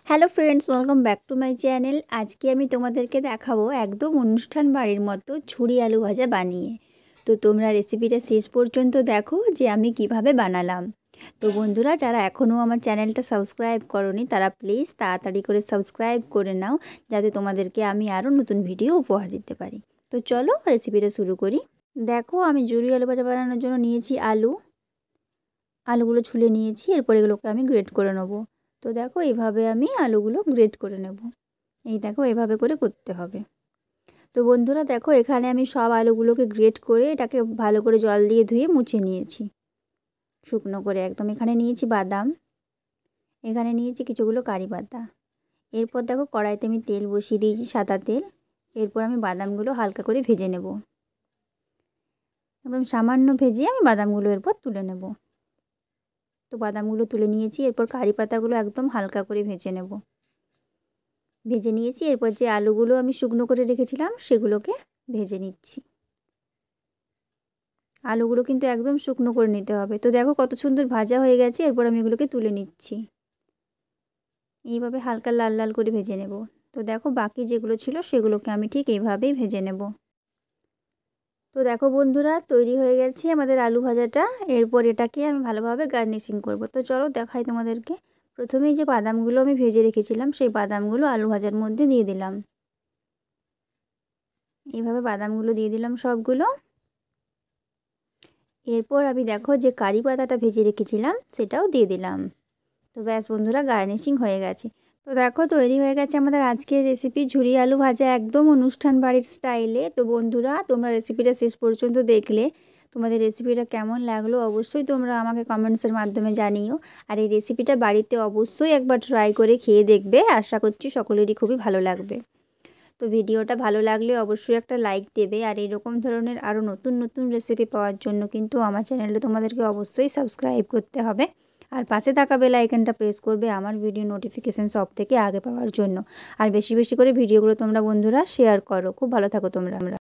Hello friends, welcome back to my channel. আজকে আমি তোমাদেরকে দেখাবো একদম অনুষ্ঠান বাড়ির মতো ঝুরি আলু ভাজা বানিয়ে। তো তোমরা রেসিপিটা শেষ পর্যন্ত দেখো যে আমি কিভাবে বানালাম। তো বন্ধুরা, যারা এখনও আমার চ্যানেলটা সাবস্ক্রাইব করোনি তারা প্লিজ তাড়াতাড়ি করে সাবস্ক্রাইব করে নাও, যাতে তোমাদেরকে আমি আরও নতুন ভিডিও উপহার দিতে পারি। তো চলো রেসিপিটা শুরু করি। দেখো, আমি ঝুরি আলু ভাজা বানানোর জন্য নিয়েছি আলুগুলো ছুলে নিয়েছি। এরপর এগুলোকে আমি গ্রেট করে নেবো। তো দেখো, এইভাবে আমি আলুগুলো গ্রেট করে নেব। এই দেখো, এভাবে করে করতে হবে। তো বন্ধুরা দেখো, এখানে আমি সব আলুগুলোকে গ্রেট করে এটাকে ভালো করে জল দিয়ে ধুয়ে মুছে নিয়েছি শুকনো করে একদম। এখানে নিয়েছি বাদাম, এখানে নিয়েছি কিছুগুলো কারি পাতা। এরপর দেখো, কড়াইতে আমি তেল বসিয়ে দিয়েছি, সাদা তেল। এরপর আমি বাদামগুলো হালকা করে ভেজে নেব, একদম সামান্য ভেজে আমি বাদামগুলো এরপর তুলে নেব। তো বাদামগুলো তুলে নিয়েছি। এরপর কারি পাতাগুলো একদম হালকা করে ভেজে নিয়েছি। এরপর যে আলুগুলো আমি শুকনো করে রেখেছিলাম সেগুলোকে ভেজে নিচ্ছি। আলুগুলো কিন্তু একদম শুকনো করে নিতে হবে। তো দেখো কত সুন্দর ভাজা হয়ে গেছে। এরপর আমি এগুলোকে তুলে নিচ্ছি। এইভাবে হালকা লাল লাল করে ভেজে নেব। তো দেখো, বাকি যেগুলো ছিল সেগুলোকে আমি ঠিক এইভাবেই ভেজে নেব। তো দেখো বন্ধুরা, তৈরি হয়ে গেছে আমাদের আলু ভাজাটা। এরপর এটাকে আমি ভালোভাবে গার্নিশিং করব। তো চলো দেখাই তোমাদেরকে। প্রথমেই যে বাদামগুলো আমি ভেজে রেখেছিলাম সেই বাদামগুলো আলু ভাজার মধ্যে দিয়ে দিলাম। এইভাবে বাদামগুলো দিয়ে দিলাম সবগুলো। এরপর আমি দেখো যে কারি পাতাটা ভেজে রেখেছিলাম সেটাও দিয়ে দিলাম। তো ব্যাস বন্ধুরা, গার্নিশিং হয়ে গেছে। তো দেখো, তৈরি হয়ে গেছে আমাদের আজকের রেসিপি ঝুরি আলু ভাজা, একদম অনুষ্ঠান বাড়ির স্টাইলে। তো বন্ধুরা, তোমরা রেসিপিটা শেষ পর্যন্ত দেখলে তোমাদের রেসিপিটা কেমন লাগলো অবশ্যই তোমরা আমাকে কমেন্টসের মাধ্যমে জানিও। আর এই রেসিপিটা বাড়িতে অবশ্যই একবার ট্রাই করে খেয়ে দেখবে। আশা করছি সকলেরই খুবই ভালো লাগবে। তো ভিডিওটা ভালো লাগলে অবশ্যই একটা লাইক দেবে। আর এইরকম ধরনের আরও নতুন নতুন রেসিপি পাওয়ার জন্য কিন্তু আমার চ্যানেলটা তোমাদেরকে অবশ্যই সাবস্ক্রাইব করতে হবে। আর পাশে থাকা বেল আইকনটা প্রেস করবে আমার ভিডিও নোটিফিকেশান সব থেকে আগে পাওয়ার জন্য। আর বেশি বেশি করে ভিডিওগুলো তোমরা বন্ধুরা শেয়ার করো। খুব ভালো থাকো তোমরা।